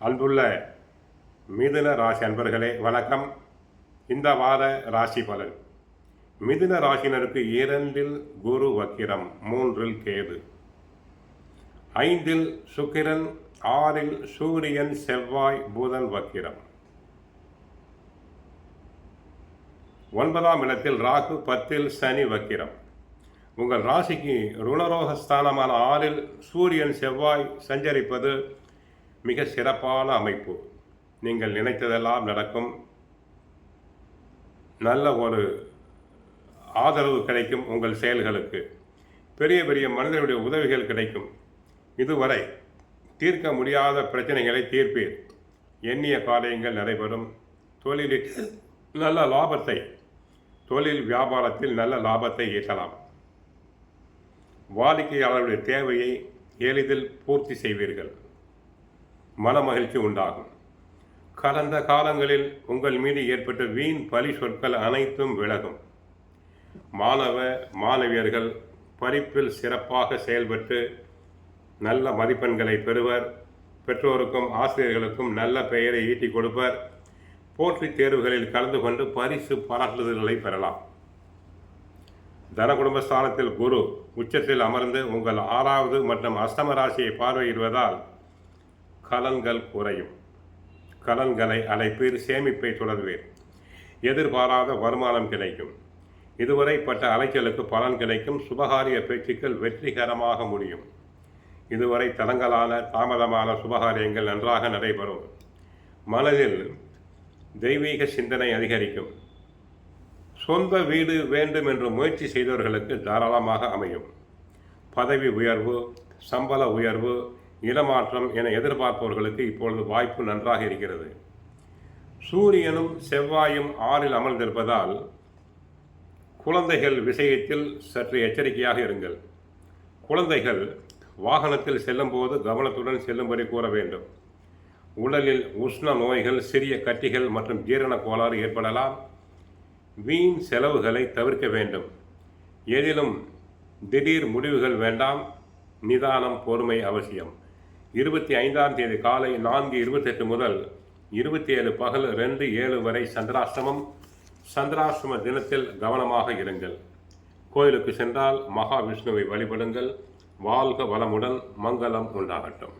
அன்புள்ள மிதுன ராசி அன்பர்களே வணக்கம். இந்த வார ராசி பலன். மிதுன ராசினருக்கு 2இல் குரு வக்கிரம், 3இல் கேது, 5இல் சுக்கிரன், 6இல் சூரியன், செவ்வாய், புதன் வக்கிரம், 9ஆம் இடத்தில் ராகு, 10இல் சனி வக்கிரம். உங்கள் ராசிக்கு ருணரோகஸ்தானமான 6இல் சூரியன் செவ்வாய் சஞ்சரிப்பது மிக சிறப்பான அமைப்பு. நீங்கள் நினைத்ததெல்லாம் நடக்கும். நல்ல ஒரு ஆதரவு கிடைக்கும். உங்கள் செயல்களுக்கு பெரிய பெரிய மனிதர்களுடைய உதவிகள் கிடைக்கும். இதுவரை தீர்க்க முடியாத பிரச்சனைகளை தீர்ப்பீர். எண்ணிய காரியங்கள் நடைபெறும். தொழிலில் நல்ல லாபத்தை, தொழில் வியாபாரத்தில் நல்ல லாபத்தை ஈட்டலாம். வாடிக்கையாளருடைய தேவையை எளிதில் பூர்த்தி செய்வீர்கள். மனமகிழ்ச்சி உண்டாகும். கடந்த காலங்களில் உங்கள் மீது ஏற்பட்ட வீண் பழி சொற்கள் அனைத்தும் விலகும். மாணவ மாணவியர்கள் படிப்பில் சிறப்பாக செயல்பட்டு நல்ல மதிப்பெண்களை பெறுவர். பெற்றோருக்கும் ஆசிரியர்களுக்கும் நல்ல பெயரை ஈட்டிக் கொடுப்பர். போட்டித் தேர்வுகளில் கலந்து கொண்டு பரிசு பாராட்டுதல்களை பெறலாம். தன குடும்பஸ்தானத்தில் குரு உச்சத்தில் அமர்ந்து உங்கள் 6வது மற்றும் அஷ்டம ராசியை பார்வையிடுவதால் கலன்கள் குறையும். கலன்களை அழைப்பீர். சேமிப்பை தொடர்வீர். எதிர்பாராத வருமானம் கிடைக்கும். இதுவரை பட்ட அலைச்சலுக்கு பலன் கிடைக்கும். சுபகாரிய பேச்சுக்கள் வெற்றிகரமாக முடியும். இதுவரை தடங்கலான தாமதமான சுபகாரியங்கள் நன்றாக நடைபெறும். மனதில் தெய்வீக சிந்தனை அதிகரிக்கும். சொந்த வீடு வேண்டும் என்று முயற்சி செய்தவர்களுக்கு தாராளமாக அமையும். பதவி உயர்வு, சம்பள உயர்வு, இடமாற்றம் என எதிர்பார்ப்பவர்களுக்கு இப்பொழுது வாய்ப்பு நன்றாக இருக்கிறது. சூரியனும் செவ்வாயும் 6இல் அமர்ந்திருப்பதால் குழந்தைகள் விஷயத்தில் சற்று எச்சரிக்கையாக இருங்கள். குழந்தைகள் வாகனத்தில் செல்லும்போது கவனத்துடன் செல்லும்படி கூற வேண்டும். உடலில் உஷ்ண நோய்கள், சிறிய கட்டிகள் மற்றும் ஜீரண கோளாறு ஏற்படலாம். வீண் செலவுகளை தவிர்க்க வேண்டும். எதிலும் திடீர் முடிவுகள் வேண்டாம். நிதானம், பொறுமை அவசியம். 25ஆம் தேதி காலை 4:28 முதல் 27 பகல் 2:07 வரை சந்திராஷ்டமம். சந்திராஷ்டம தினத்தில் கவனமாக இருங்கள். கோயிலுக்கு சென்றால் மகாவிஷ்ணுவை வழிபடுங்கள். வாழ்க வளமுடன். மங்களம் உண்டாகட்டும்.